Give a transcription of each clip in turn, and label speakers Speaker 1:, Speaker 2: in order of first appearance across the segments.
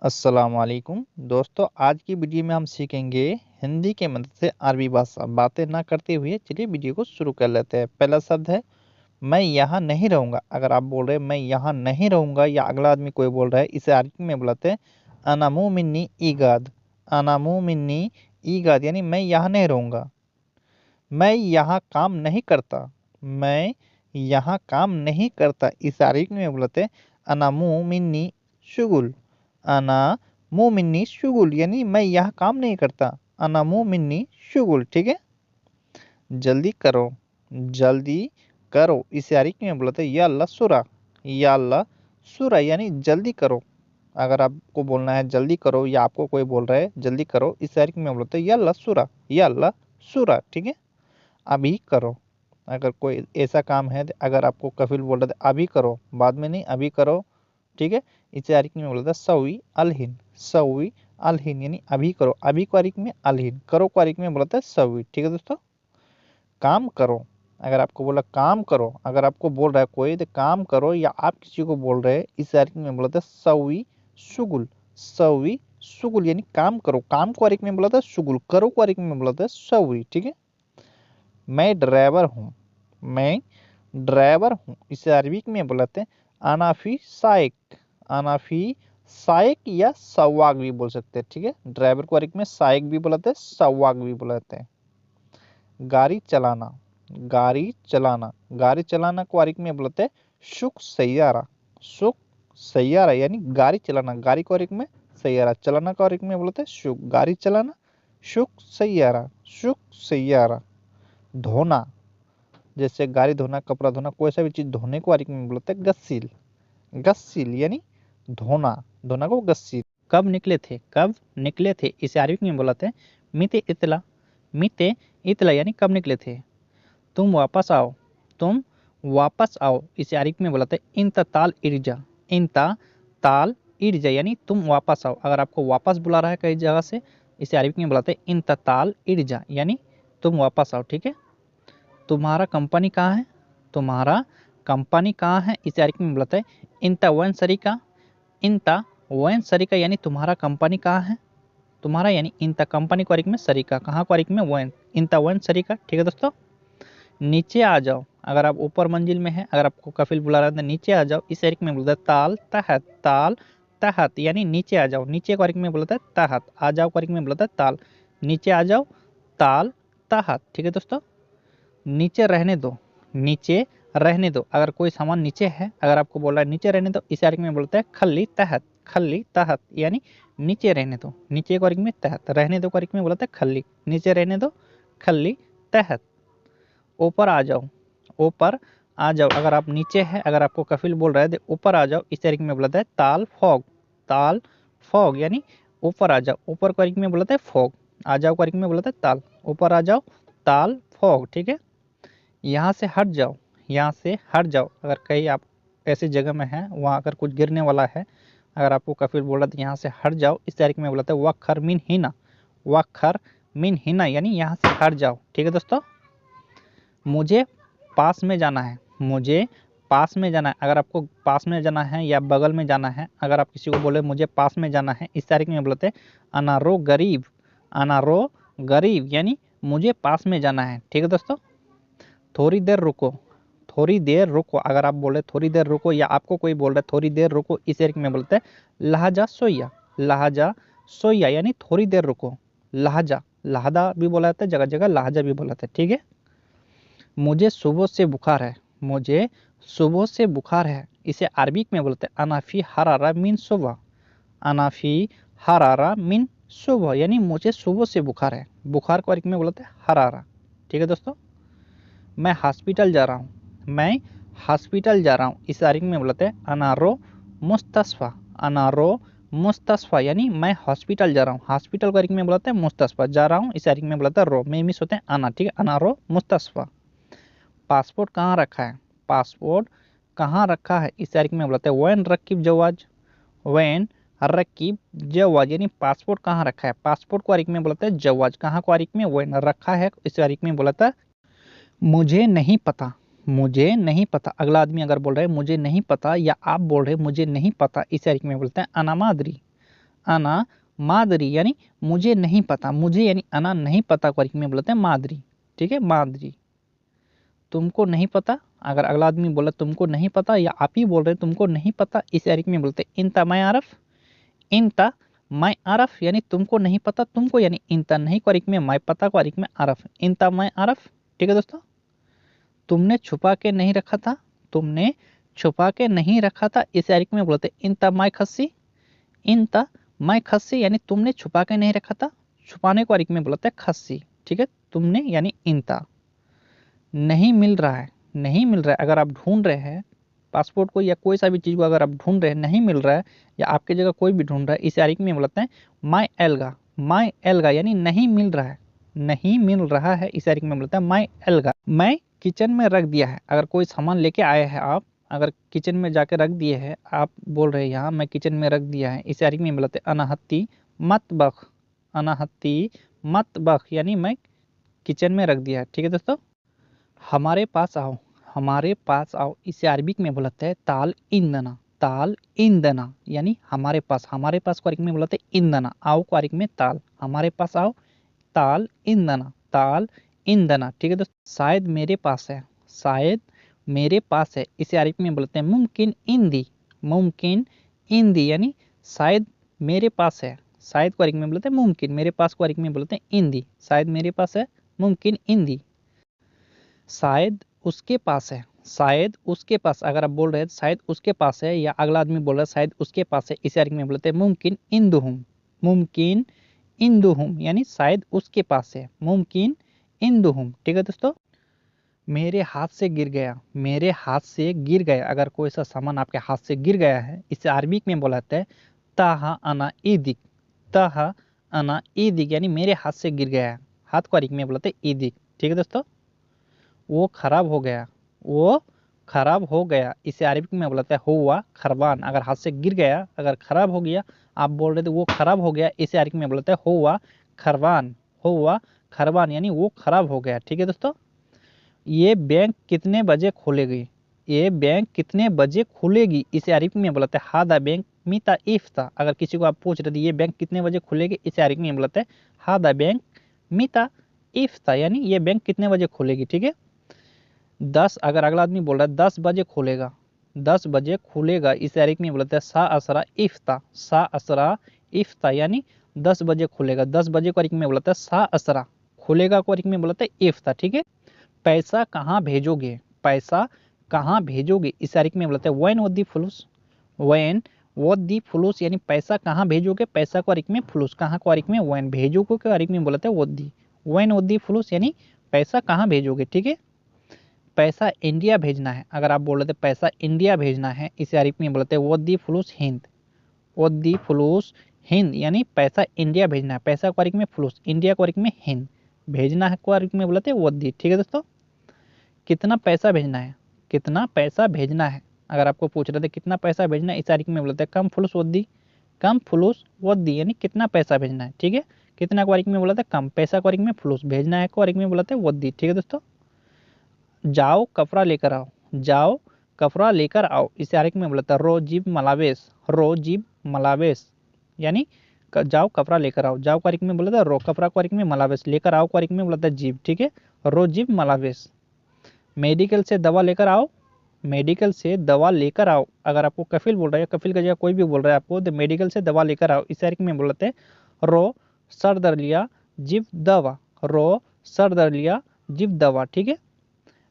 Speaker 1: अस्सलामुअलैकुम दोस्तों, आज की वीडियो में हम सीखेंगे हिंदी के मदद से अरबी भाषा। बातें ना करते हुए चलिए वीडियो को शुरू कर लेते हैं। पहला शब्द है मैं यहाँ नहीं रहूँगा। अगर आप बोल रहे हैं मैं यहाँ नहीं रहूँगा या अगला आदमी कोई बोल रहा है, इसे अरबी में बुलाते हैं अनामू मिन्नी ईगाद। अनामू मिन्नी ईगाद यानी मैं यहाँ नहीं रहूँगा। मैं यहाँ काम नहीं करता। मैं यहाँ काम नहीं करता, इस अरबी में बुलाते हैं अनामू मिन्नी शुगुल। अना मिन्नी शुगुल यानी मैं यहाँ काम नहीं करता। अना मिन्नी शुगुल। ठीक है, जल्दी करो, जल्दी करो, इसे अरबी में बोलते हैं यल्ला सुरा। यल्ला सुरा यानी जल्दी करो। अगर आपको बोलना है जल्दी करो या आपको कोई बोल रहा है जल्दी करो, इस अरबी में बोलते हैं यल्ला सुरा। यल्ला सुरा। ठीक है, अभी करो। अगर कोई ऐसा काम है, अगर आपको कफिल बोल रहा था अभी करो, बाद में नहीं, अभी करो। ठीक है, इसे अरबी में बोलता है सवी अलहिन। सवी अलहिन यानी अभी करो। अभी को अरबी में अलहिन, करो को अरबी में बोलता है सवी। ठीक है दोस्तों, काम करो। अगर आपको बोला काम करो, अगर आपको बोल रहा है कोई तो काम करो या आप किसी को बोल रहे हैं, इस अरबी में बोलता है सवी शुगुल। सवी शुगुल यानी काम करो। काम को अरबी में बोला था शुगुल, करो को अरबी में बोला था सवी। ठीक है, मैं ड्राइवर हूँ। मैं ड्राइवर हूँ, इसे अरबी में बुलाते हैं अनाफी साइक। अनाफी साइक या सवाक भी बोल सकते हैं। ठीक है, ड्राइवर को अरबी में साइक भी बुलाते हैं, सवाक भी बुलाते हैं। गाड़ी चलाना। गाड़ी चलाना, गाड़ी चलाना को अरबी में बुलाते हैं सुख सैयारा। सुख सैयारा यानी गाड़ी चलाना। गाड़ी को अरबी में सैयारा, चलाना को अरबी में बोलते हैं सुख। गाड़ी चलाना, सुख सैयारा, सुख सैयारा। धोना, जैसे गाड़ी धोना, कपड़ा धोना, कोई सा भी चीज धोने को अरबी में बोलते हैं गस्सिल। गस्सिल यानी धोना, धोना को गस्सिल। कब निकले थे, कब निकले थे, इसे अरबी में बोलते हैं मिते इतला। मिते इतला यानी कब निकले थे। तुम वापस आओ, तुम वापस आओ, इसे अरबी में बोलते हैं इंता ताल इर्जा। इंता ताल इर्जा यानी तुम वापस आओ। अगर आपको वापस बुला रहा है कई जगह से, इसे अरबी में बुलाते हैं इंता ताल इर्जा यानी तुम वापस आओ। ठीक है, तुम्हारा कंपनी कहाँ है, तुम्हारा कंपनी कहाँ है, इसे अरबी में बुलाते हैं इंता वन सरीका। इंता वन सरीका यानी तुम्हारा कंपनी कहाँ है। तुम्हारा यानी इंता कंपनी को अरबी में सरीका, कहाँ को अरबी में वन, इंता वन सरीका। ठीक है दोस्तों, नीचे आ जाओ। अगर आप ऊपर मंजिल में है, अगर आपको कफिल बुला रहा है तो नीचे आ जाओ, इस अरबी में बोलता है ताल तहत। ताल तहत यानी नीचे आ जाओ। नीचे को अरबी में बोलता है तहत। आ जाओ को अरबी में बोलता है ताल। नीचे आ जाओ, ताल तहत। ठीक है दोस्तों, नीचे रहने दो। नीचे रहने दो, अगर कोई सामान नीचे है, अगर आपको बोल रहा है नीचे रहने दो, इस अरबी में बोलते हैं खल्ली तहत। खल्ली तहत यानी नीचे रहने दो। नीचे को अरबी में तहत, रहने दो को अरबी में बोलते हैं खल्ली। नीचे रहने दो, खल्ली तहत। ऊपर आ जाओ, ऊपर आ जाओ, अगर आप नीचे है, अगर आपको कफिल बोल रहा है तो ऊपर आ जाओ, इस अरबी में बोलता है ताल फॉग। ताल फॉग यानी ऊपर आ जाओ। ऊपर को अरबी में बोलता है फॉग, आ जाओ को अरबी में बोलता है ताल। ऊपर आ जाओ, ताल फॉग। ठीक है, यहाँ से हट जाओ। यहाँ से हट जाओ, अगर कहीं आप ऐसी जगह में हैं वहाँ अगर कुछ गिरने वाला है, अगर आपको कफिल बोल रहा है तो यहाँ से हट जाओ, इस तरीके में बोलते हैं वखर मिन हिना। वखर मिन हिना यानी यहाँ से हट जाओ। ठीक है दोस्तों, मुझे पास में जाना है। मुझे पास में जाना है, अगर आपको पास में जाना है या बगल में जाना है, अगर आप किसी को बोले मुझे पास में जाना है, इस तरीके में बोलते हैं अनारो गरीब। अनारो गरीब यानी मुझे पास में जाना है। ठीक है दोस्तों, थोड़ी देर रुको। थोड़ी देर रुको, अगर आप बोले थोड़ी देर रुको या आपको कोई बोल रहा है थोड़ी देर रुको, इस एरिया में बोलते हैं लहजा सोया। लहजा सोया यानी थोड़ी देर रुको। लहजा, लहदा भी बोला जाता है, जगह जगह लहजा भी बोला जाता है। ठीक है, मुझे सुबह से बुखार है। मुझे सुबह से बुखार है, इसे अरबी में बोलते हैं अनाफी हरारा मिन सुबह। अनाफी हरारा मिन सुबह यानी मुझे सुबह से बुखार है। बुखार को अरबी में बोलते हैं हरारा। ठीक है दोस्तों, मैं हॉस्पिटल जा रहा हूँ। मैं हॉस्पिटल जा रहा हूँ, इस अरबी में बोलते हैं अनारो मुस्तस्फा। अनारो मुस्तस्फा यानी मैं हॉस्पिटल जा रहा हूँ। हॉस्पिटल को अरबी में बोलते हैं मुस्तस्फा। जा रहा हूँ, इस अरबी में बोलता है रो, में मिस होते हैं अना। ठीक है, अनारो मुस्तस्फा। पासपोर्ट कहाँ रखा है। पासपोर्ट कहाँ रखा है, इस अरबी में बोलते हैं वैन रकीब जवाज। वैन रकीब जवाज यानी पासपोर्ट कहाँ रखा है। पासपोर्ट को अरबी में बोलते हैं जवाज, कहाँ को अरबी में वैन, रखा है इस अरबी में बोलता है मुझे नहीं पता। मुझे नहीं पता, अगला आदमी अगर बोल रहे हैं मुझे नहीं पता या आप बोल रहे हैं मुझे नहीं पता, इस अरबी में बोलते हैं अनामादरी। अना मादरी यानी मुझे नहीं पता, मुझे यानी अना नहीं पता को में बोलते हैं मादरी, ठीक है, मादरी। तुमको नहीं पता, अगर अगला आदमी बोला तुमको नहीं पता या आप ही बोल रहे तुमको नहीं पता, इस यारिक में बोलते हैं इंता मैं आरफ, इंता मैं आरफ यानी तुमको नहीं पता, तुमको यानी इंता नहीं को में मैं पता को में आरफ, इंता मैं आरफ, ठीक है दोस्तों। तुमने छुपा के नहीं रखा था, तुमने छुपा के नहीं रखा था, इस यारिक में बोलते हैं इंता मैं खस्सी, इंता मैं खस्सी यानी तुमने छुपा के नहीं रखा था, छुपाने को में बोलते हैं खस्सी, ठीक है, तुमने यानी इंता। नहीं मिल रहा है, नहीं मिल रहा है, अगर आप ढूंढ रहे हैं पासपोर्ट को या कोई सा भी चीज़ को अगर आप ढूंढ रहे हैं नहीं मिल रहा है या आपकी जगह कोई भी ढूंढ रहा है, इस यारिक में बोलते हैं माई एल्गा, माई एल्गा यानी नहीं मिल रहा है, नहीं मिल रहा है, इस यारिक में बोलते हैं माई एल्गा। मैं किचन में रख दिया है, अगर कोई सामान लेके आए हैं आप, अगर किचन में जाके रख दिए हैं, आप बोल रहे हैं यहाँ मैं किचन में रख दिया है, इस यारिक में बोलते हैं अनाहत्ती मतबख, अनाहत्ती मतबख यानी मैं किचन में रख दिया है, ठीक है दोस्तों। हमारे पास आओ, हमारे पास आओ, इसे अरबिक में बोलते हैं ताल ईंदना, ताल ईंदना यानी हमारे पास को अरबिक में बोलते हैं ईंदना, आओ को अरबिक में ताल, हमारे पास आओ ताल ईंदना, ताल ईंदना, ठीक है दोस्तों। शायद मेरे पास है, शायद मेरे पास है, इसे अरबिक में बोलते हैं मुमकिन इंदी, मुमकिन इंदी यानी शायद मेरे पास है, शायद को अरबिक में बोलते हैं मुमकिन, मेरे पास को अरबिक में बोलते हैं इंदी, शायद मेरे पास है मुमकिन इंदी। शायद उसके पास है, शायद उसके पास, अगर आप बोल रहे हैं शायद उसके पास है या अगला आदमी बोल रहा है शायद उसके पास है, इसे अर्थ में बोलते हैं मुमकिन इंदुहुम, मुमकिन इंदुहुम यानी शायद उसके पास है, मुमकिन इंदुहुम, ठीक है दोस्तों। मेरे हाथ से गिर गया, मेरे हाथ से गिर गया, अगर कोई सा सामान आपके हाथ से गिर गया है, इसे अरबिक में बोलाते हैं ताहा अना ईदिक, ताहा अना ईदिक यानी मेरे हाथ से गिर गया है, हाथ को अरबिक में बोलाते हैं ईदिक, ठीक है दोस्तों। वो खराब हो गया, वो खराब हो गया, इसे अरबिक में बोलते हैं हुआ खरबान, अगर हाथ से गिर गया, अगर खराब हो गया, आप बोल रहे थे वो खराब हो गया, इसे अरबिक में बोलते हैं हुआ खरबान, हुआ खरबान यानी वो खराब हो गया, ठीक है दोस्तों। ये बैंक कितने बजे खुलेगी, ये बैंक कितने बजे खुलेगी, इसे अरबिक में बोलते हैं हादा बैंक मीता इफ्ता, अगर किसी को आप पूछ रहे थे ये बैंक कितने बजे खुलेगी, इसे अरबिक में बोलते हैं हादा बैंक मीता इफ्ता यानी ये बैंक कितने बजे खुलेगी, ठीक है। 10, अगर अगला आदमी बोल रहा है 10 बजे खुलेगा, 10 बजे खुलेगा, इस अरबिक में बोलते हैं सा असरा इफ्ता, सा असरा इफ्ता यानी 10 बजे खुलेगा, 10 बजे को अरबिक में बोलता है सा असरा, खुलेगा को अरबिक में बोलते हैं इफ्ता, ठीक है। पैसा कहाँ भेजोगे, पैसा कहाँ भेजोगे, इस अरबिक में बोलते हैं वैन वद्दी फुलूस, वैन वद्दी फुलूस यानी पैसा कहाँ भेजोगे, पैसा को अरबिक में फुलूस, कहाँ को अरबिक में वैन, भेजोगे को अरबिक में बोलते हैं वद्दी, वैन वद्दी फुलूस यानी पैसा कहाँ भेजोगे, ठीक है। पैसा इंडिया भेजना है, अगर आप बोल रहे थे पैसा इंडिया भेजना है, इसे अरबिक में बोलते हैं वद्दी फुलूस हिंद, वद्दी फुलूस हिंद यानी पैसा इंडिया भेजना है, पैसा को अरबिक में फुलूस, इंडिया को अरबिक में हिंद, भेजना है को अरबिक में बोलते हैं वद्दी, ठीक है दोस्तों। कितना पैसा भेजना है, कितना पैसा भेजना है, अगर आपको पूछ रहे थे कितना पैसा भेजना है, इस अरबिक में बोलते हैं कम फुलूस वद्दी, कम फुलूस वद्दी यानी कितना पैसा भेजना है, ठीक है। कितना को अरबिक में बोला था कम, पैसा को अरबिक में फुलूस, भेजना है को अरबिक में बोलते हैं वद्दी, ठीक है दोस्तों। जाओ कपड़ा लेकर आओ, जाओ कपड़ा लेकर आओ, इसे अरबिक में बोलता है रोजिब मलावेस, रोजिब मलावेस यानी जाओ कपड़ा लेकर आओ, जाओ को अरबिक में बोलता है रो, कपड़ा को अरबिक में मलावेस, लेकर आओ को अरबिक में बोलता है जीब, ठीक है, रोजिब मलावेस। मेडिकल से दवा लेकर आओ, मेडिकल से दवा लेकर आओ, अगर आपको कफिल बोल रहा है, कफिल का जगह कोई भी बोल रहा है आपको, तो मेडिकल से दवा लेकर आओ, इस अरबिक में बोलते हैं रो सर दर्द लिया जिब दवा, रो सर दर्द लिया जिब दवा, ठीक है।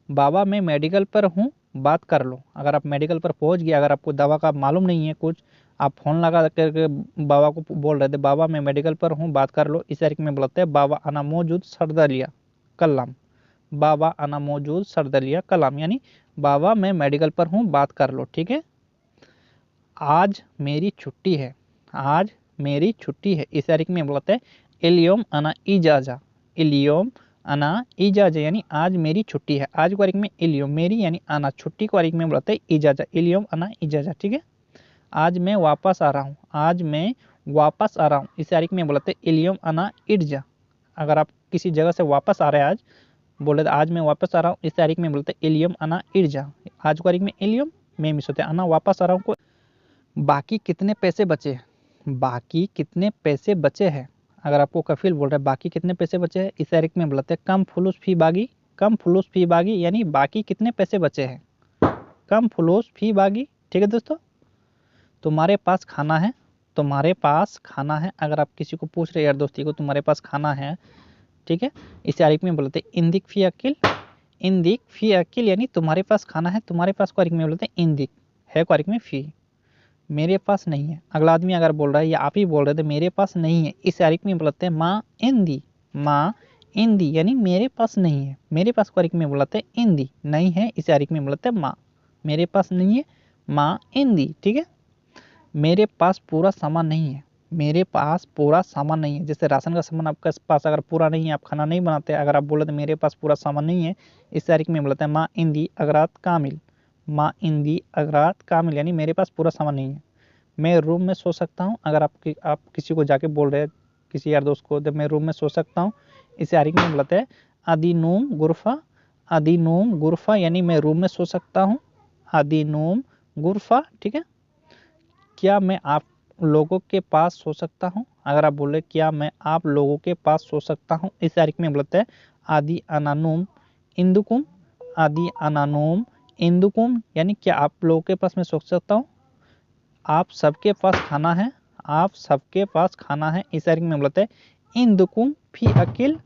Speaker 1: बाबा मैं मेडिकल पर हूँ बात कर लो, अगर आप मेडिकल पर पहुंच गए, अगर आपको दवा का मालूम नहीं है कुछ, आप फोन लगा करके बाबा को बोल रहे थे बाबा मैं मेडिकल पर हूँ बात कर लो, इस अरबिक में बोलते हैं बाबा अना मौजूद सरदलिया कलाम, बाबा अना मौजूद सरदलिया कलाम यानी बाबा मैं मेडिकल पर हूँ बात कर लो, ठीक है। आज मेरी छुट्टी है, आज मेरी छुट्टी है, इस अरबिक में बोलते हैं इलियोम अना इजाजा, इलियोम अना इजाजा यानी आज मेरी छुट्टी है, आज को अरबिक में इलियोम मेरी यानी आना, छुट्टी को अरबिक में बोलते हैं इजाजा, इलियोम अना इजाजा, ठीक है। आज मैं वापस आ रहा हूँ, आज मैं वापस आ रहा हूँ, इस अरबिक में बोलते हैं इलियोम अना इर्जा, अगर आप किसी जगह से वापस आ रहे हैं आज, बोले तो आज मैं वापस आ रहा हूँ, इस अरबिक में बोलते हैं इलियोम अना इर्जा, आज को अरबिक में इलियोम में मिस होते हैं, अना वापस आ रहा हूँ। बाकी कितने पैसे बचे, बाकी कितने पैसे बचे हैं। अगर आपको कफिल बोल रहा है बाकी कितने पैसे बचे हैं, इस तारीख में बोलते हैं कम फुलूस फी बागी, कम फुलूस फी बागी यानी बाकी कितने पैसे बचे हैं, कम फुलूस फी बागी। ठीक है दोस्तों, तुम्हारे पास खाना है, तुम्हारे पास खाना है। अगर आप किसी को पूछ रहे यार दोस्ती को तुम्हारे पास खाना है, ठीक है, इस तारीख में बोलते हैं इंदिक फी अकिल, इंदिक फी अकिल यानी तुम्हारे पास खाना है, तुम्हारे पास को में बोलते हैं इंदिक, है को में फी, मेरे पास नहीं है। अगला आदमी अगर बोल रहा है या आप ही बोल रहे थे मेरे पास नहीं है, इस तारीख में बोलते हैं माँ इंदी, माँ इंदी यानी मेरे पास नहीं है। मेरे पास को में बोलते हैं इंदी, नहीं है इस तारीख में बोलते हैं माँ, मेरे पास नहीं है माँ इंदी। ठीक है, मेरे पास पूरा सामान नहीं है, मेरे पास पूरा सामान नहीं है। जैसे राशन का सामान आपके पास अगर पूरा नहीं है, आप खाना नहीं बनाते, अगर आप बोले तो मेरे पास पूरा सामान नहीं है, इस तारीख में बोलते हैं माँ इंदी अगरात कामिल, माँ इंदी अगरात कामिल यानी मेरे पास पूरा सामान नहीं है। मैं रूम में सो सकता हूँ, अगर आप किसी को जाके बोल रहे हैं किसी यार दोस्त को, जब मैं रूम में सो सकता हूँ, इस तारीख में बोलते हैं आदिनूम गुरफा, आदिनूम गुरफा यानी मैं रूम में सो सकता हूँ, आदिनूम गुरफा। ठीक है, क्या मैं आप लोगों के पास सो सकता हूँ, अगर आप बोले क्या मैं आप लोगों के पास सो सकता हूँ, इस तारीख में बोलते हैं आदि अनानुम इंदुकुम, आदि अनानुम इंदुकुम यानी क्या आप लोगों के पास मैं सो सकता हूँ। आप सबके पास खाना है, आप सबके पास खाना है, इस तारीख में बोलते हैं इंदुकुम फी अकिल,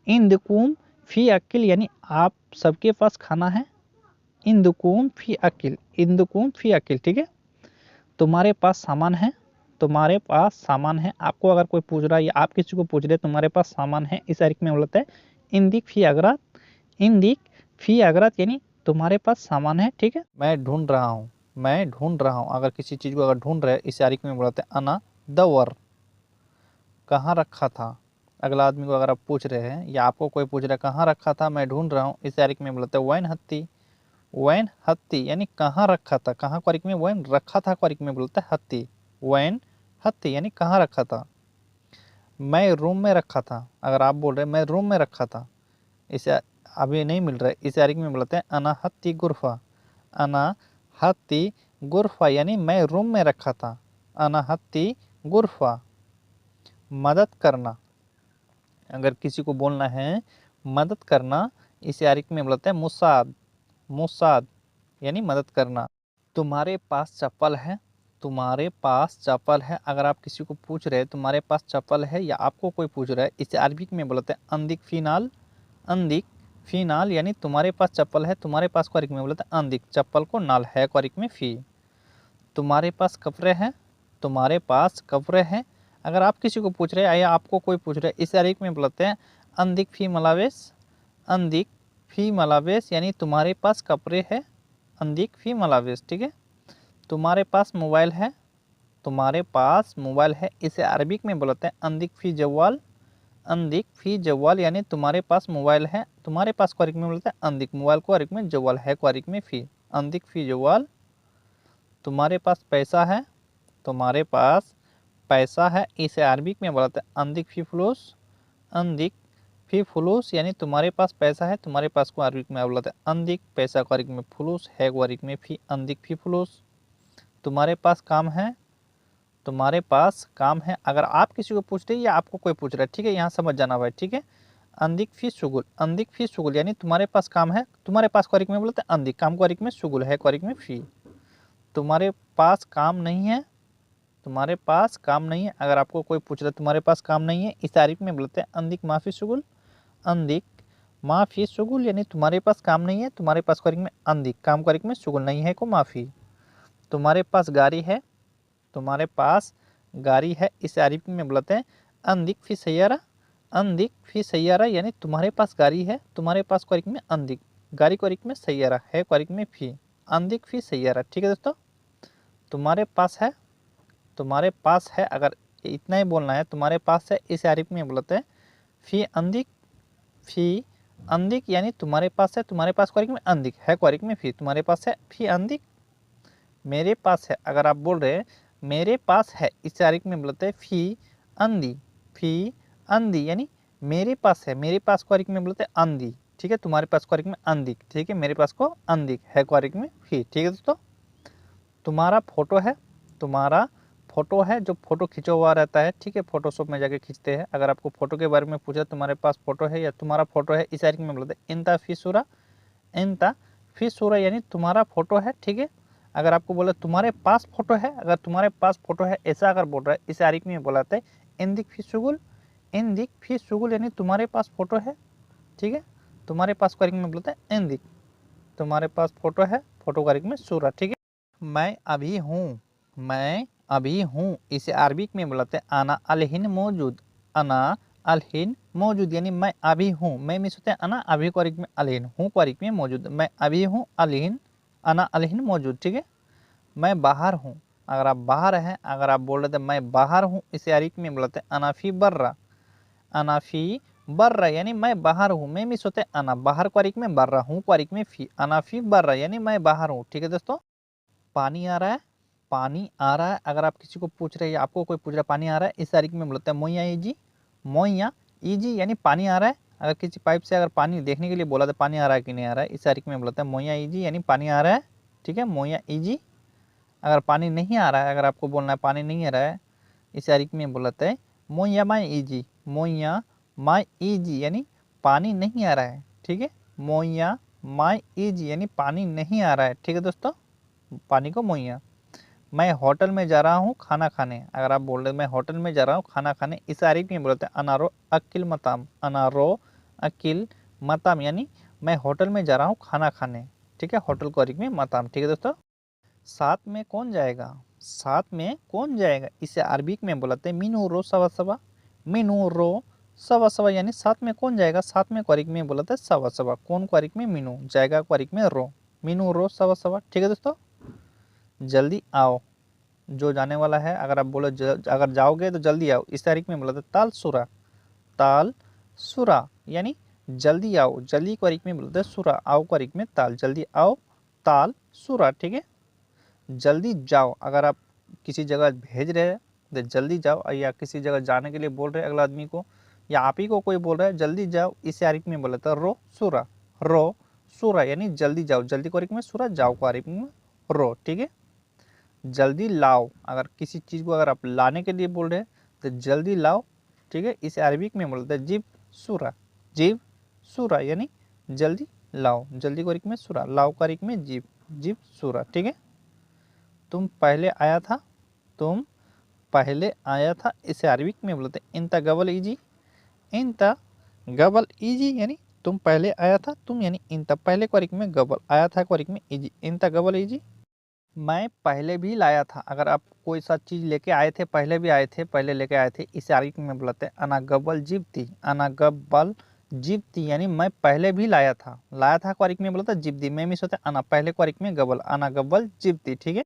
Speaker 1: इंदुकुम फी अकिल यानी आप सबके पास खाना है, इंदुकुम फी अकिल, इंदुकुम फी अकिल। ठीक है, तुम्हारे पास सामान है, तुम्हारे पास सामान है। आपको अगर कोई पूछ रहा है या आप किसी को पूछ रहे तुम्हारे पास सामान है, इस तारीख में बोलते हैं इंदिक फी अगरात, इंदिक फी अगरात यानी तुम्हारे पास सामान है। ठीक है, मैं ढूंढ रहा हूँ, मैं ढूंढ रहा हूँ, अगर किसी चीज को अगर ढूंढ रहे इस तारीख में बोलते हैं अना दवर, कहाँ रखा था। अगला आदमी को अगर आप पूछ रहे हैं या आपको कोई पूछ रहा है कहाँ रखा था, मैं ढूंढ रहा हूँ, इस तारीख में बोलते हैं वैन हत्ती, वैन हत्ती यानी कहाँ रखा था, कहाँ क्वारिक में वैन रखा था क्वारिक में बोलता है हत्ती, वैन हत्ती यानी कहाँ रखा था। मैं रूम में रखा था, अगर आप बोल रहे मैं रूम में रखा था, इसे अभी नहीं मिल रहा है, इस तारीख में बोलते हैं अना हत्ती गुरफा, अना हत्ती गुरफा यानी मैं रूम में रखा था, अना हत्ती गुरफा। मदद करना, अगर किसी को बोलना है मदद करना, इस तारीख में बोलते हैं मुसाद, मुसाद यानी मदद करना। तुम्हारे पास चप्पल है, तुम्हारे पास चप्पल है, अगर आप किसी को पूछ रहे हैं तुम्हारे पास चप्पल है या आपको कोई पूछ रहा है, इसे अरबिक में बोलते हैं अंदिक फीनाल, अंदिक फीनाल यानी तुम्हारे पास चप्पल है, तुम्हारे पास क्वारिक में बोलते हैं अंदिक, चप्पल को नाल है क्वारिक में फी। तुम्हारे पास कपड़े हैं, तुम्हारे पास कपड़े हैं, अगर आप किसी को पूछ रहे हैं या आपको कोई पूछ रहे हैं, इस अरबिक में बोलते हैं अंदिक फी मलावेश, अंदिक फी मलावेश यानी तुम्हारे पास कपड़े है, अंदिक फी मलावेश। ठीक है, तुम्हारे पास मोबाइल है, तुम्हारे पास मोबाइल है, इसे अरबिक में बोलते हैं अंदिक फी जवाल, अंदिक फी जवाल यानी तुम्हारे पास मोबाइल है, तुम्हारे पास को अरबिक में बोलते हैं अंदिक, मोबाइल को अरबिक में जवाल है को अरबिक में फी, अंदिक फी जवाल। तुम्हारे पास पैसा है, तुम्हारे पास पैसा है, इसे अरबिक में बोलते हैं अंदिक फी फुलूस, अंदिक फी फुलूस यानी तुम्हारे पास पैसा है, तुम्हारे पास को अरबिक में बोलते हैं अंदिक, पैसा को अरबिक में फुलूस, है को अरबिक में फी, अंदिक फी फुलूस। तुम्हारे पास काम है, तुम्हारे पास काम है, अगर आप किसी को पूछ रहे हैं या आपको कोई पूछ रहा है, ठीक है, यहाँ समझ जाना भाई। ठीक है, अंदिक फी शुगुल, अंदिक फी शुगुल यानी तुम्हारे पास काम है, तुम्हारे पास क्वारिक में बोलते हैं अंदिक, काम क्वारिक में शुगुल, है क्वारिक में फी। तुम्हारे पास काम नहीं है, तुम्हारे पास काम नहीं है, अगर आपको कोई पूछ रहा है तुम्हारे पास काम नहीं है, इस तारीख में बोलते हैं अंदिक माफी शुगुल, अंदिक माफी शुगुल यानी तुम्हारे पास काम नहीं है, तुम्हारे पास क्वारिक में अंदिक, काम क्वारिक में शुगुल नहीं है को माफी। तुम्हारे पास गाड़ी है, तुम्हारे पास गाड़ी है, इस अरबी में बोलते हैं अंदिक फी सैयारा, अंदिक फी सैयारा यानी तुम्हारे पास गाड़ी है, तुम्हारे पास क्वारिक में अंदिक, गाड़ी क्वारिक में सैयारा, है क्वारिक में फी, अंदिक फी सैयारा। ठीक है दोस्तों, तुम्हारे पास है, तुम्हारे पास है, अगर इतना ही बोलना है तुम्हारे पास है, इस अरबी में बोलते हैं फी अंदिक, फी अंदिक यानी तुम्हारे पास है, तुम्हारे पास क्वारिक में अंदिक, है क्वारिक में फी, तुम्हारे पास है फी अंदिक। मेरे पास है, अगर आप बोल रहे हैं मेरे पास है, इस तारीख में बोलते हैं फी अंधी, फी अंधी यानी मेरे पास है, मेरे पास क्वारिक में बोलते हैं अंधी। ठीक है, तुम्हारे पास क्वारिक में अंधिक, ठीक है, मेरे पास को अंधिक, है क्वारिक में फी। ठीक है दोस्तों, तुम्हारा फोटो है, तुम्हारा फोटो है जो फोटो खींचा हुआ रहता है, ठीक है, फोटोशॉप में जाके खींचते हैं। अगर आपको फोटो के बारे में पूछा तुम्हारे पास फोटो है या तुम्हारा फोटो है, इस तारीख में बोलते हैं इंता फिसूरा, इंता फिसूरा यानी तुम्हारा फोटो है, ठीक है। अगर आपको बोले तुम्हारे पास फोटो है, अगर तुम्हारे पास फोटो है ऐसा अगर बोल रहा है, इस तारीख में बोलाते हैं इंदिक फिसुगुल, इंदिक फिसुगुल यानी तुम्हारे पास फोटो है, ठीक है। तुम्हारे पास तारीख में बोलते हैं इंदिक, तुम्हारे पास फोटो है, फोटो तारीख में सूरा, ठीक है। मैं अभी हूँ, मैं अभी हूँ, इसे अरबिक में बोलते हैं आना अलहिन मौजूद, आना अलहिन मौजूद यानी मैं अभी हूँ। मैं मिस होते हैं आना, अभी तारीख में अलहिन, हूँ तारीख में मौजूद, मैं अभी हूँ अलहिन, आना अलहिन मौजूद, ठीक है। मैं बाहर हूँ, अगर आप बाहर हैं, अगर आप बोल रहे थे मैं बाहर हूँ, इसे अरबिक में बोलते हैं अनाफी बर्रा, अनाफी बर्रा यानी मैं बाहर हूँ। मैं मिस होते हैं आना, बाहर तारीख में बर्रा, हूँ तारीख में फी, अनाफी बर्रा यानी मैं बाहर हूँ, ठीक है दोस्तों। पानी आ रहा है, पानी आ रहा है, अगर आप किसी को पूछ रहे हैं, आपको कोई पूछ रहा है पानी आ रहा है, इस तारीख में बोलते हैं मोया ईजी, मोया ईजी यानी पानी आ रहा है। अगर किसी पाइप से अगर पानी देखने के लिए बोला तो पानी आ रहा है कि नहीं आ रहा है, इस तारीख में बोलते हैं मोया ईजी यानी पानी आ रहा है, ठीक है, मोया ईजी। अगर पानी नहीं आ रहा है, अगर आपको बोलना है पानी नहीं आ रहा है, इस तारीख में बोलते हैं मोया माई ईजी, मोया माई ईजी यानी पानी नहीं आ रहा है, ठीक है। मोया माई ईजी यानी पानी नहीं आ रहा है, ठीक है दोस्तों, पानी को मोया। मैं होटल में जा रहा हूँ खाना खाने, अगर आप बोल रहे मैं होटल में जा रहा हूँ खाना खाने, इस तारीख में बोलते हैं अनारो अकिल मताम, अनारो अकिल मताम यानी मैं होटल में जा रहा हूँ खाना खाने, ठीक है, होटल को तारीख में मताम, ठीक है दोस्तों। साथ में कौन जाएगा, साथ में कौन जाएगा, इसे अरबिक में बोलते हैं मीनू रो सवा सवा, मीनू रो सवा सवा यानी साथ में कौन जाएगा, साथ में तारीख में बोलते हैं सवा सवा, कौन तारीख में मीनू, जाएगा तारीख में रो, मीनू रो सवा सवा, ठीक है दोस्तों। जल्दी आओ, जो जाने वाला है, अगर आप बोलो अगर जाओगे तो जल्दी आओ, इस तारीख में बोला था ताल सुरा, ताल सुरा यानी जल्दी आओ, जल्दी तारीख में बोलते हैं सुरा, आओ तारीख में ताल, जल्दी आओ ताल सुरा, ठीक है। जल्दी जाओ, अगर आप किसी जगह भेज रहे हैं तो जल्दी जाओ, या किसी जगह जाने के लिए बोल रहे हैं अगला आदमी को, या आप ही को कोई बोल रहा है जल्दी जाओ, इस तारीख में बोला था रो सुरा, रो सुरा यानी जल्दी जाओ, जल्दी तारीख में सुरा, जाओ तारीख में रो, ठीक है। जल्दी लाओ, अगर किसी चीज़ को अगर आप लाने के लिए बोल रहे हैं तो जल्दी लाओ, ठीक है, इसे अरबिक में बोलते हैं जिब सूरा, जिब सूरा यानी जल्दी लाओ, जल्दी तारीख में सूरा, लाओ तारीख में जिब, जिब सूरा, ठीक है। तुम पहले आया था, तुम पहले आया था, इसे अरबिक में बोलते हैं इंता गबल इजी, इंता गबल इजी यानी तुम पहले आया था, तुम यानी इंता पहले तारीख में, गबल आया था तारीख में इजी, इंता गबल इजी। मैं पहले भी लाया था, अगर आप कोई सा चीज़ लेके आए थे, पहले भी आए थे, पहले लेके आए थे, इस तारीख में बुलाते हैं अना गब्बल जिब्ती, अना गब्बल जिब्ती यानी मैं पहले भी लाया था, लाया था तारीख में बोलता जिब्ती, मैं मिस होता है अना, पहले तारीख में गबल, अना गब्बल जिब्ती, ठीक है।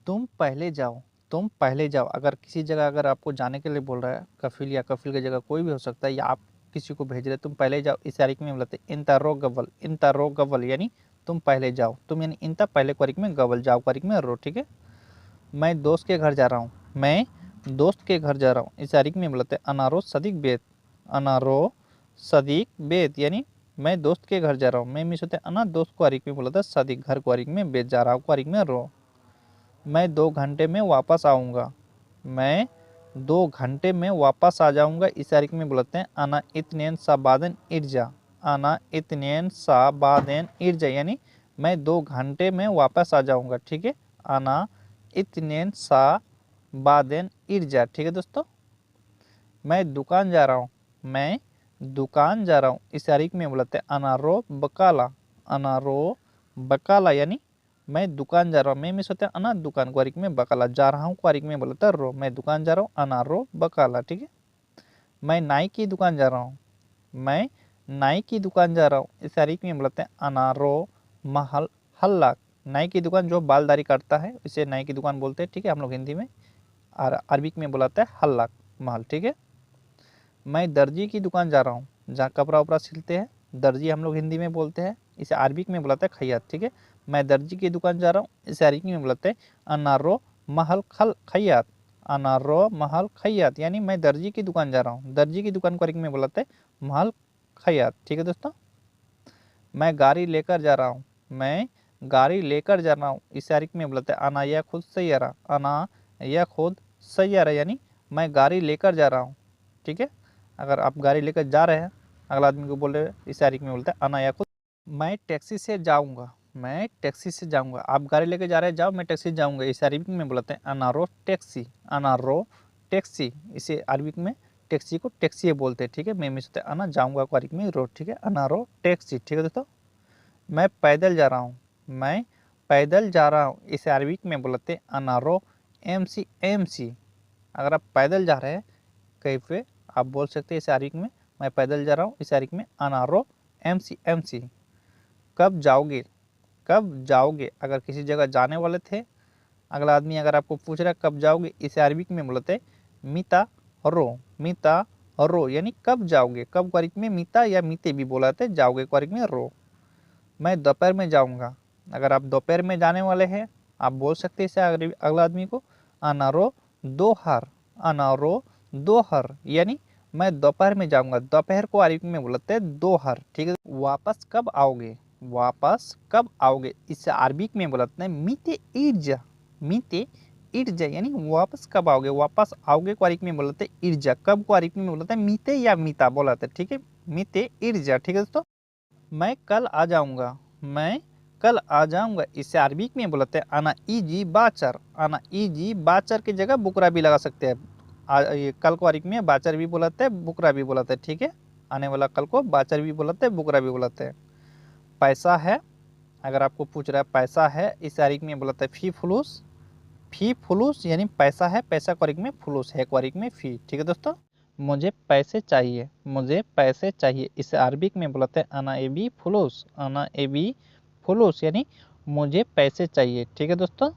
Speaker 1: तुम पहले जाओ, तुम पहले जाओ, अगर किसी जगह अगर आपको जाने के लिए बोल रहा है, कफिल या कफिल की जगह कोई भी हो सकता है, या आप किसी को भेज रहे तुम पहले जाओ, इस तारीख में बोलते हैं इंता रो गबल, इंता रो गबल यानी तुम पहले जाओ, तुम यानी इंता पहले तारीख में, गबल जाओ तारीख में रो, ठीक है। मैं दोस्त के घर जा रहा हूँ, मैं दोस्त के घर जा रहा हूँ, इस तारीख में बोलते हैं अनारो सदीक बेत, अनारो सदीक बेत यानी मैं दोस्त के घर जा रहा हूँ, मैं मिस होते अना, दोस्त को तारीख में बोलता है सदीक, घर को तारीख में, बेत जा रहा हूँ तारीख में रो। मैं 2 घंटे में वापस आऊँगा, मैं 2 घंटे में वापस आ जाऊँगा, इस तारीख में बोलते हैं अना इतनेन सा बादन इर्जा, अना इतनेन सा बादन इर्जा यानी मैं 2 घंटे में वापस आ जाऊँगा, ठीक है, अना इतनेन सा बादन इर्जा, ठीक है दोस्तों। मैं दुकान जा रहा हूँ, मैं दुकान जा रहा हूँ, इस तारीख में बोलते हैं अनारो बकाला, अनारो बकाला यानी मैं दुकान जा रहा हूँ, मैं मिस होते हैं अना, दुकान तारीख में बकाला, जा रहा हूँ तारीख में बोलता है रो, मैं दुकान जा रहा हूँ अनारो बकाला, ठीक है। मैं नाई की दुकान जा रहा हूँ, मैं नाई की दुकान जा रहा हूँ, इस तारीख में बोलते हैं अनारो महल हल्ला, नाई की दुकान जो बाल दाढ़ी काटता है इसे नाई की दुकान बोलते हैं, ठीक है, हम लोग हिंदी में, और अरबिक में बुलाते हैं हल्लाक महल, ठीक है। मैं दर्जी की दुकान जा रहा हूँ, जहाँ कपड़ा उपड़ा सिलते हैं, दर्जी हम लोग हिंदी में बोलते हैं, इसे अरबिक में बुलाते हैं खैयात, ठीक है। मैं दर्जी की दुकान जा रहा हूँ, इसे अरबिक में बुलाते हैं अनारो महल खल खैयात, अनारो महल खैयात यानी मैं दर्जी की दुकान जा रहा हूँ, दर्जी की दुकान को अरबिक में बुलाते हैं महल खैयात, ठीक है दोस्तों। मैं गाड़ी लेकर जा रहा हूँ, मैं गाड़ी लेकर जा रहा हूँ, इस तारीख में बोलते हैं अना या खुद सैयरा, अना या खुद सैयारा यानी मैं गाड़ी लेकर जा रहा हूँ, ठीक है। अगर आप गाड़ी लेकर जा रहे हैं, अगला आदमी को बोल रहे हैं, इस तारीख में बोलते हैं अना या खुद। मैं टैक्सी से जाऊँगा, मैं टैक्सी से जाऊँगा। आप गाड़ी लेकर जा रहे हैं, जाओ, मैं टैक्सी से जाऊँगा। इस अरबिक में बोलते हैं अनारो टैक्सी, अनारो टैक्सी। इसे अरबिक में टैक्सी को टैक्सी बोलते हैं, ठीक है। मैं मिलते अना जाऊँगा को अरबिक में रो, ठीक है, अनारो टैक्सी, ठीक है दोस्तों। मैं पैदल जा रहा हूँ, मैं पैदल जा रहा हूँ। इसे अरबिक में बोलते हैं अनारो एमसी एमसी। अगर आप पैदल जा रहे हैं कहीं पे, आप बोल सकते हैं इस अरबिक में मैं पैदल जा रहा हूँ। इस अरबिक में अनारो एमसी एमसी। कब जाओगे, कब जाओगे। अगर किसी जगह जाने वाले थे, अगला आदमी अगर आपको पूछ रहा है कब जाओगे, इसे अरबिक में बोलते हैं मीता रो, मीता रो यानी कब जाओगे। कब क्वारिक में मीता या मीते भी बोला जाता है, जाओगे क्वारिक में रो। मैं दोपहर में जाऊंगा। अगर आप दोपहर में जाने वाले हैं, आप बोल सकते हैं इसे अगला आदमी को अनारो दोहर, अनारो दोहर यानी मैं दोपहर में जाऊंगा। दोपहर को अरबिक में बोलते हैं दोहर, ठीक है। वापस कब आओगे, वापस कब आओगे। इससे अरबिक में बोलते हैं मीते इर्जा, मीते इर्जा यानी वापस कब आओगे। वापस आओगे को अरबिक में बोलते हैं इर्जा। कब को अरबिक में बोलते हैं मीते या मीता बोलाते हैं, ठीक है, मीते इर्जा, ठीक है दोस्तों। मैं कल आ जाऊंगा, मैं कल आ जाऊंगा। इससे अरबिक में बोलते हैं अना इजी बाचर, अना इजी बाचर की जगह बुकरा भी लगा सकते हैं। ये कल को अरबिक में बाचर भी बोलाते हैं, बुकरा भी बोलाते हैं, ठीक है। आने वाला कल को बाचर भी बोलाते हैं, बुकरा भी बोलाते हैं। पैसा है, अगर आपको पूछ रहा है पैसा है, इस अरबिक में बोलाते हैं फी फुलूस, फी फुलूस यानी पैसा है। पैसा को अरबिक में फुलूस है, को अरबिक में फी, ठीक है दोस्तों। मुझे पैसे चाहिए, मुझे पैसे चाहिए। इसे अरबिक में बोलते हैं अना एबी फुलूस, अना एबी फुलूस यानी मुझे पैसे चाहिए, ठीक है दोस्तों।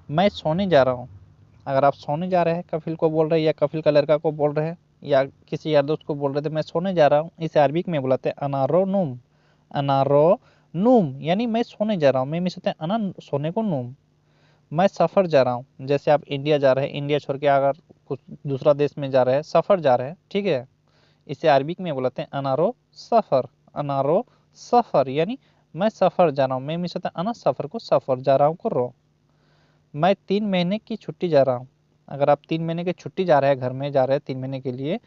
Speaker 1: मैं सोने जा रहा हूँ। अगर आप सोने जा रहे हैं, कफिल को बोल रहे हैं या कफिल का लड़का को बोल रहे हैं या किसी यार दोस्त को बोल रहे थे मैं सोने जा रहा हूँ, इसे अरबिक में बुलाते हैं अनारो नूम, अनारो नूम यानी मैं सोने जा रहा हूँ। मैं मिलते हैं अना सोने को नूम। मैं सफ़र जा रहा हूँ, जैसे आप इंडिया जा रहे हैं, इंडिया छोड़ के अगर कुछ दूसरा देश में जा रहे हैं, सफ़र जा रहे हैं, ठीक है। इसे अरबिक में बोलते हैं अनारो सफ़र, अनारो सफ़र यानी मैं सफ़र जा रहा हूँ। मैं मिलते हैं अना सफ़र को सफ़र जा रहा हूँ को रो। मैं 3 महीने की छुट्टी जा रहा हूँ। अगर आप 3 महीने की छुट्टी जा रहे हैं, घर में जा रहे हैं 3 महीने के लिए,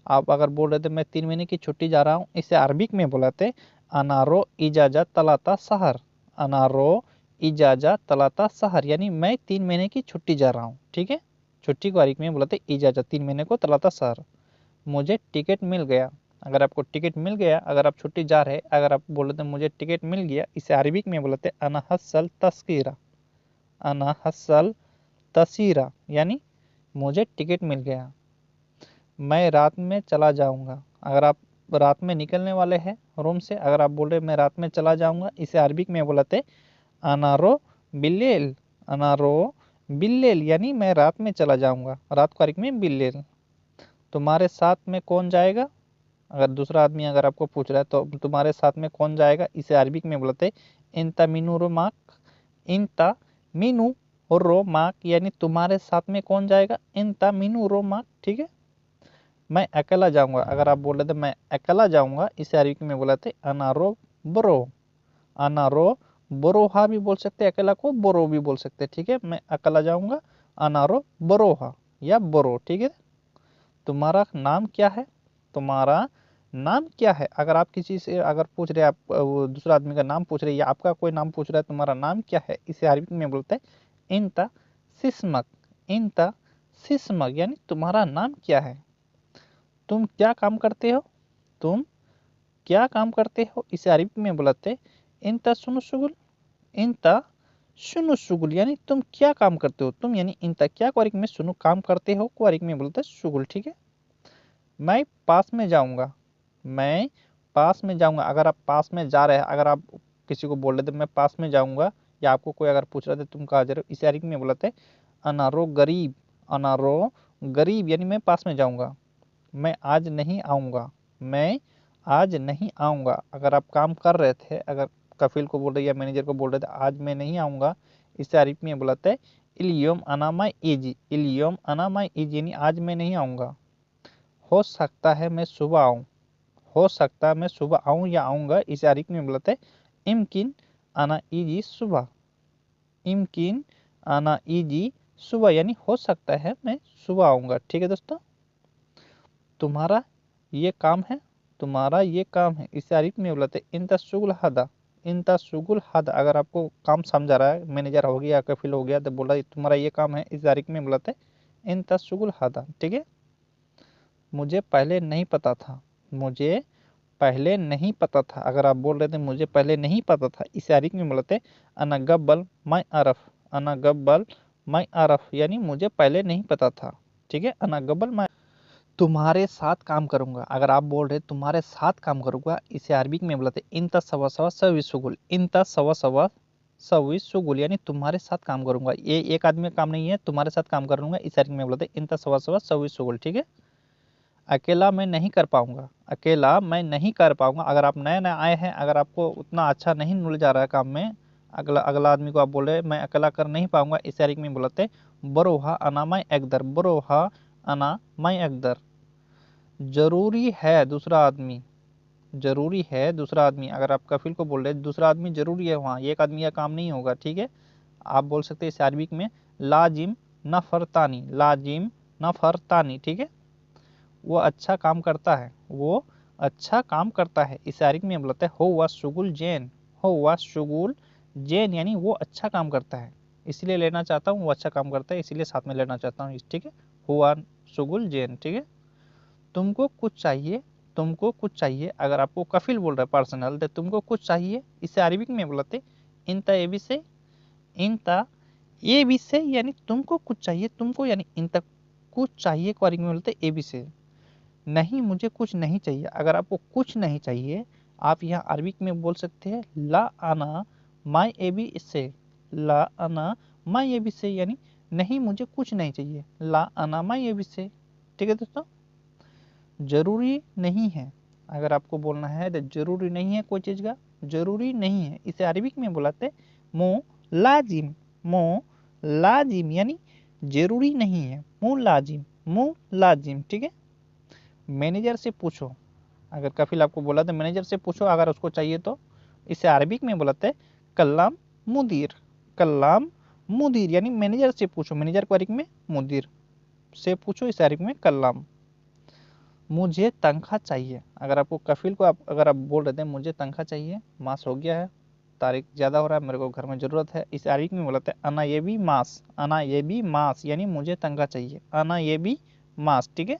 Speaker 1: आप अगर बोल रहे थे मैं 3 महीने की छुट्टी जा रहा हूँ, इसे अरबिक में बोलाते अनारो इजाजा तलाता सहर, अनारो इजाजा तलाता सहर यानी मैं 3 महीने की छुट्टी जा रहा हूँ, ठीक है। छुट्टी को अरबिक में बोलाते इजाजा, 3 महीने को तलाता सहर। मुझे टिकट मिल गया। अगर आपको टिकट मिल गया, अगर आप छुट्टी जा रहे, अगर आप बोल रहे थे मुझे टिकट मिल गया, इसे अरबिक में बोलते अना हसल तस्कीरा, अना हसल तसीरा यानी मुझे टिकट मिल गया। मैं रात में चला जाऊंगा। अगर आप रात में निकलने वाले हैं रूम से, अगर आप बोल रहे मैं रात में चला जाऊंगा, इसे अरबिक में बोलते अनारो बिल्लेल, अनारो बिल्लेल यानी मैं रात में चला जाऊंगा। रात को अरबिक में बिल्लेल। तुम्हारे साथ में कौन जाएगा। अगर दूसरा आदमी अगर आपको पूछ रहा है तो तुम्हारे साथ में कौन जाएगा, इसे अरबिक में बोलते इंता मीनू रो माक, इंता मीनू रो माक यानी तुम्हारे साथ में कौन जाएगा, इंता मीनू रो माक, ठीक है। मैं अकेला जाऊंगा। अगर आप बोल रहे थे मैं अकेला जाऊंगा, इसे अरबिक में बोलते अनारो बरो, अनारो बोरोहा भी बोल सकते हैं, अकेला को बोरो भी बोल सकते हैं, ठीक है। मैं अकेला जाऊंगा अनारो बोरोहा या बोरो, ठीक है। तुम्हारा नाम क्या है, तुम्हारा नाम क्या है। अगर आप किसी से अगर पूछ रहे हैं, आप वो दूसरा आदमी का नाम पूछ रहे हैं या आपका कोई नाम पूछ रहा है तुम्हारा नाम क्या है, इसे अरबिक में बोलते हैं इंता सिस्मक, इंता सिस्मक यानी तुम्हारा नाम क्या है। तुम क्या काम करते हो, तुम क्या काम करते हो, इसे अरबिक में बोलते हैं इंता सुनु शुगुल, इंता सुनु शुगुल यानी तुम क्या काम करते हो। तुम यानी इंता क्या को अरबिक में सुनु काम करते हो को अरबिक में बोलते हैं शुगुल, ठीक है। मैं पास में जाऊंगा, मैं पास में जाऊंगा। अगर आप पास में जा रहे हैं, अगर आप किसी को बोल रहे थे मैं पास में जाऊंगा, या आपको कोई अगर पूछ रहे थे तुम कहाँ जा रहे हो, इसे अरबिक में बोलते हैं अनारो गरीब, अनारो गरीब यानी मैं पास में जाऊंगा। मैं आज नहीं आऊंगा, मैं आज नहीं आऊंगा। अगर आप काम कर रहे थे, अगर कफिल को बोल रहे या मैनेजर को बोल रहे थे आज मैं नहीं आऊंगा, इसे अरबिक में बोलते हैं इलियोम अनामा एजी, इलियोम अनामा एजी यानी आज मैं नहीं आऊंगा। हो सकता है मैं सुबह आऊं, हो सकता है मैं सुबह आऊं या आऊंगा, इसे अरबिक में बोलते हैं इम्किन अना इजी सुबह, इम्किन अना इजी सुबह यानी हो सकता है मैं सुबह आऊँगा। ठीक है दोस्तों, तुम्हारा ये काम है, तुम्हारा ये काम है, इस तारीख में बोलते इंता शुगुल हदा, इंता शुगुल हदा। अगर आपको काम समझा रहा है, मैनेजर हो गया, कफिल हो गया, तो बोला तुम्हारा ये काम है इस तारीख में बोलते इंता शुगुल हदा। ठीक है, मुझे पहले नहीं पता था, मुझे पहले नहीं पता था। अगर आप बोल रहे थे मुझे पहले नहीं पता था, इस तारीख में बोलते अना गब्बल मैं अरफ, अना गब्बल मैं अरफ यानी मुझे पहले नहीं पता था। ठीक है, अना गब्बल मैं तुम्हारे साथ काम करूंगा। अगर आप बोल रहे तुम्हारे साथ काम करूंगा, इसे अरबिक में बोलते इंता सवा सवा सवी सुगुल, इंता सवा सवा सवी सुगुल यानी तुम्हारे साथ काम करूंगा। ये एक आदमी का काम नहीं है, तुम्हारे साथ काम करूंगा, इस अरबिक में बोलते इंता सवा सवा सवी सुगुल। ठीक है, अकेला मैं नहीं कर पाऊंगा, अकेला मैं नहीं कर पाऊंगा। अगर आप नए नए आए हैं, अगर आपको उतना अच्छा नहीं नॉलेज आ रहा है काम में, अगला अगला आदमी को आप बोले मैं अकेला कर नहीं पाऊंगा, इस तारीख में बोलते बरोहा अना मैं एकदर, बरोहा अना मैं एकदर। जरूरी है दूसरा आदमी, जरूरी है दूसरा आदमी। अगर आप कफिल को बोल रहे दूसरा आदमी जरूरी है, वहाँ एक आदमी का काम नहीं होगा। ठीक है, आप बोल सकते हैं इस अरबिक में लाजिम नफरतानी, लाजिम नफरतानी। ठीक है, वो अच्छा काम करता है, वो अच्छा काम करता है, इस तारीख में बोलते हैं हो वा शुगुल जैन, हो वा शुगुल जैन यानी वो अच्छा काम करता है, इसलिए लेना चाहता हूँ, वो अच्छा काम करता है इसलिए साथ में लेना चाहता हूँ। ठीक है, हुआ शुगुल जैन। ठीक है, तुमको कुछ चाहिए, तुमको कुछ चाहिए। अगर आपको कफिल बोल रहा है पर्सनल, तो तुमको कुछ चाहिए, इसे अरबिक में बोलते इंता ए बी से, इंता ए बी से यानी तुमको कुछ चाहिए, तुमको यानी इंता कुछ चाहिए को अरबिक में बोलते ए बी से। नहीं मुझे कुछ नहीं चाहिए। अगर आपको कुछ नहीं चाहिए, आप यहाँ अरबिक में बोल सकते हैं ला आना माई ए बी से, ला आना माई ए बी से यानी नहीं मुझे कुछ नहीं चाहिए, ला आना माई ए बी से। ठीक है दोस्तों, जरूरी नहीं है। अगर आपको बोलना है तो जरूरी नहीं है कोई चीज का, जरूरी नहीं है, इसे अरबिक में बुलाते मो लाजिम, मो लाजिम यानी जरूरी नहीं है, मो लाजिम, मो लाजिम। ठीक है, मैनेजर से पूछो। अगर कफिल आपको बोला तो मैनेजर से पूछो अगर उसको चाहिए तो, इसे अरबिक में बुलाते कल्लाम मुदीर, कल्लाम मुदीर यानी मैनेजर से पूछो, मैनेजर को अरबिक में मुदीर से पूछो, इसे अरबिक में कल्लाम। मुझे तनख्वाह चाहिए। अगर आपको कफिल को अगर आप बोल रहे थे मुझे तनख्वाह चाहिए, मास हो गया है, तारीख ज़्यादा हो रहा है, मेरे को घर में ज़रूरत है, इस तारीख में बोलते हैं अना ये भी मास, अना ये भी मास यानी मुझे तनख्वाह चाहिए, अना ये भी मास। ठीक है,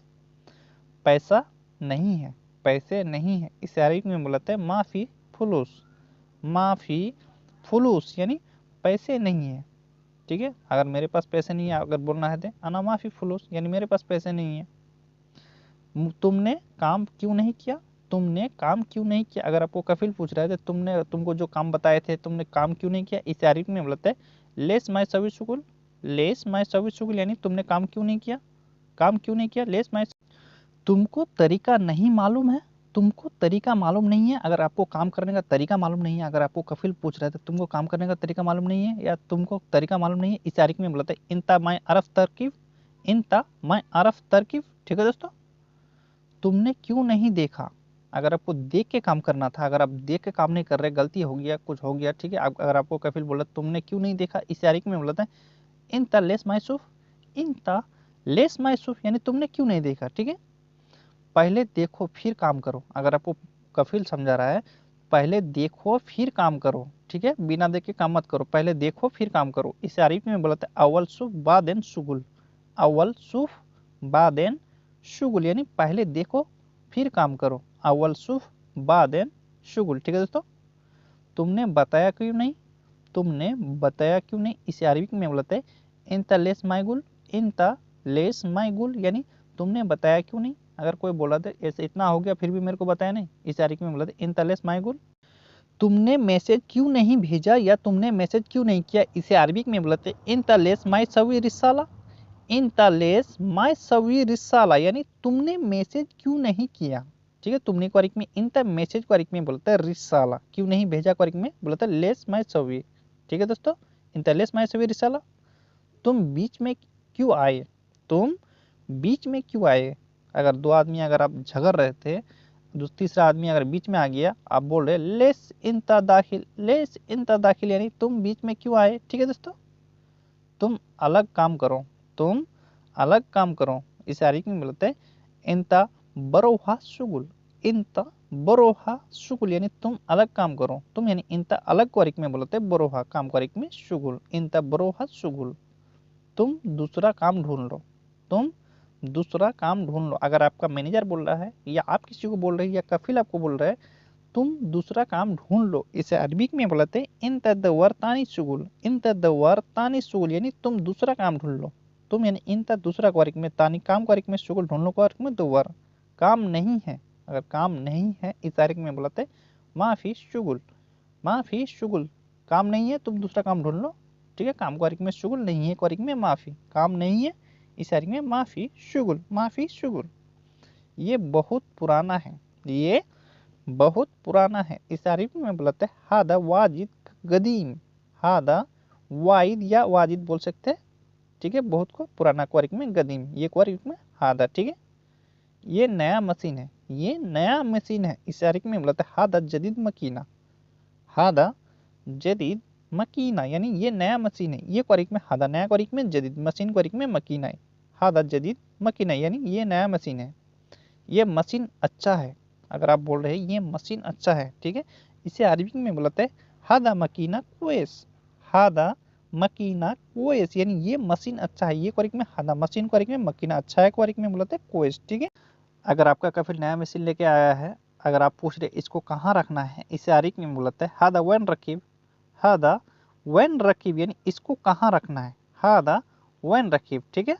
Speaker 1: पैसा नहीं है, पैसे नहीं है, इस तारीख में बोलते हैं माफ़ी फुलूस, माफ़ी फुलूस यानी पैसे नहीं है। ठीक है, अगर मेरे पास पैसे नहीं है, अगर बोलना है तो अना माफ़ी फुलूस यानी मेरे पास पैसे नहीं है। तुमने काम क्यों नहीं किया, तुमने काम क्यों नहीं किया। अगर आपको कफिल पूछ रहे थे तुमने, तुमको जो काम बताए थे तुमने काम क्यों नहीं किया, इस तारीख में बोलते हैं लेस माई सवी शुगुल, लेस माई सवी शुगुल यानी तुमने काम क्यों नहीं किया, काम क्यों नहीं किया, लेस माई। तुमको तरीका नहीं मालूम है, तुमको तरीका मालूम नहीं है। अगर आपको काम करने का तरीका मालूम नहीं है, अगर आपको कफिल पूछ रहे थे तुमको काम करने का तरीका मालूम नहीं है या तुमको तरीका मालूम नहीं है, इस तारीख में बोलते हैं इंता माई अरफ तरकीब, इंता माई अरफ तरकीब। ठीक है दोस्तों, तुमने क्यों नहीं देखा। अगर आपको देख के काम करना था, अगर आप देख के काम नहीं कर रहे, गलती हो गया, कुछ हो गया, ठीक है, अगर आपको कफिल बोला तुमने क्यों नहीं देखा, इस तारीख में बोलता है इंता लेस मायसूफ, इंता लेस मायसूफ यानी तुमने क्यों नहीं देखा। ठीक है, पहले देखो फिर काम करो। अगर आपको कफिल समझा रहा है पहले देखो फिर काम करो, ठीक है, बिना देख के काम मत करो, पहले देखो फिर काम करो, इस तारीख में बोलता है अव्वल सुफ बादेन शुगुल, अव्वल सुफ बादेन शुगुल यानी पहले देखो फिर काम करो, अव्वल सुफ बादेन शुगुल। ठीक है दोस्तों, तुमने बताया क्यों नहीं, तुमने बताया क्यों नहीं, इसे अरबिक में बोलते हैं इंता लेस माइगुल, इंता लेस माइगुल यानी तुमने बताया क्यों नहीं। अगर कोई बोला था ऐसे इतना हो गया फिर भी मेरे को बताया नहीं, इसे अरबिक में बोलते इंता लेस माइगुल। तुमने मैसेज क्यों नहीं भेजा या तुमने मैसेज क्यों नहीं किया, इसे अरबिक में बोलते इंता लेस माई सवी रिसाला, इंता लेस माई सवी रिसाला यानी तुमने मैसेज क्यों नहीं किया। ठीक है, तुमने को अरबिक में इंता मैसेज को अरबिक में बोलता है रिसाला, क्यों नहीं भेजा को अरबिक में बोलता है लेस माई सवी। ठीक है दोस्तों, इंता लेस माई सवी रिसाला। तुम बीच में क्यों आए, तुम बीच में क्यों आए। अगर दो आदमी अगर आप झगड़ रहे थे, तीसरा आदमी अगर बीच में आ गया, आप बोल रहे लेस इंता दाखिल, लेस इंता दाखिल यानी तुम बीच में क्यों आए। ठीक है दोस्तों, तुम अलग काम करो, तुम अलग काम करो। इसे अरबिक में बोलते हैं इंता बरोहा शुगुल, इंता बरोहा शुगुल यानी तुम अलग काम करो। तुम यानी इंता अलग को अरबिक में बोलते हैं बरोहा, काम को अरबिक में शुगुल, इंता बरोहा शुगुल। तुम दूसरा काम ढूंढ लो, तुम दूसरा काम ढूंढ लो। अगर आपका मैनेजर बोल रहा है या आप किसी को बोल रहे हैं या कफिल आपको बोल रहा है तुम दूसरा काम ढूंढ लो, इसे अरबिक में बोलते हैं इंता दवरतानी शुगुल, इंता दवरतानी शुगुल यानी तुम दूसरा काम ढूंढ लो। तुम यानी इंता दूसरा को अरबिक में, तानी काम को अरबिक में, शुगुल ढूंढ लो को अरबिक में दवर, काम नहीं है। अगर काम नहीं है इस अरबिक में बोलते हैं माफी शुगुल, माफी शुगुल, काम नहीं है तुम दूसरा काम ढूंढ लो। ठीक है, काम को अरबिक में शुगुल, नहीं है को अरबिक में माफी, काम नहीं है इस अरबिक में माफी शुगुल, माफी शुगुल। ये बहुत पुराना है, ये बहुत पुराना है। इस अरबिक में बोलते हैं हादा वाजिद कदीम, हादा वाइद या वाजिद बोल सकते हैं। ठीक है, बहुत को पुराना को अरबिक में गदीम, ये को अरबिक में हादा। ठीक है, ये नया मशीन है, ये नया मशीन है। इस अरबिक में बोलते हैं हादा जदीद मकीना, हादा जदीद मकीना यानी ये नया मशीन है। ये को अरबिक में हादा नया को अरबिक में, जदीद मशीन को अरबिक में मकीना है। हादा जदीद मकीना यानी ये नया मशीन है, ये मशीन अच्छा है। अगर आप बोल रहे हैं ये मशीन अच्छा है, ठीक है, इसे अरबिक में बोलते हैं हादा मकीना क्वेस, हादा मकीना क्वेस यानी ये मशीन अच्छा है। ये को अरबिक में हादा मशीन को अरबिक में, मकीना अच्छा है को अरबिक में बोलते हैं क्वेस। ठीक है, अगर आपका कफिल नया मशीन लेके आया है, अगर आप पूछ रहे इसको कहाँ रखना है, इसे अरबिक में बोलते हैं हादा वैन रकीब, हादा वैन रकीब यानी इसको कहाँ रखना है, हादा वैन रकीब। ठीक है।